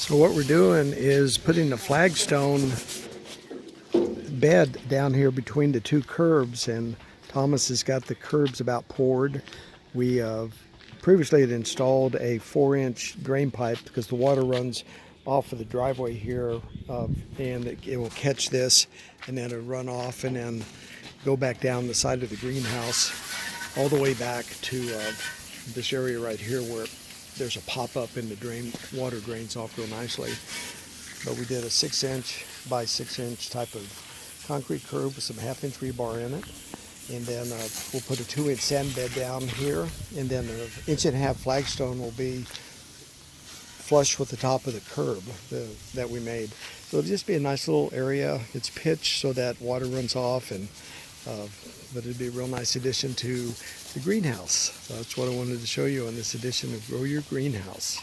So what we're doing is putting the flagstone bed down here between the two curbs, and Thomas has got the curbs about poured. We previously had installed a 4-inch drain pipe because the water runs off of the driveway here, and it will catch this and then it'll run off and then go back down the side of the greenhouse all the way back to this area right here where there's a pop-up in the drain. Water drains off real nicely. But we did a 6-inch by 6-inch type of concrete curb with some 1/2-inch rebar in it. And then we'll put a 2-inch sand bed down here, and then an 1.5-inch flagstone will be flush with the top of the curb that we made. So it'll just be a nice little area. It's pitched so that water runs off, and but it'd be a real nice addition to the greenhouse. So that's what I wanted to show you on this edition of Grow Your Greenhouse.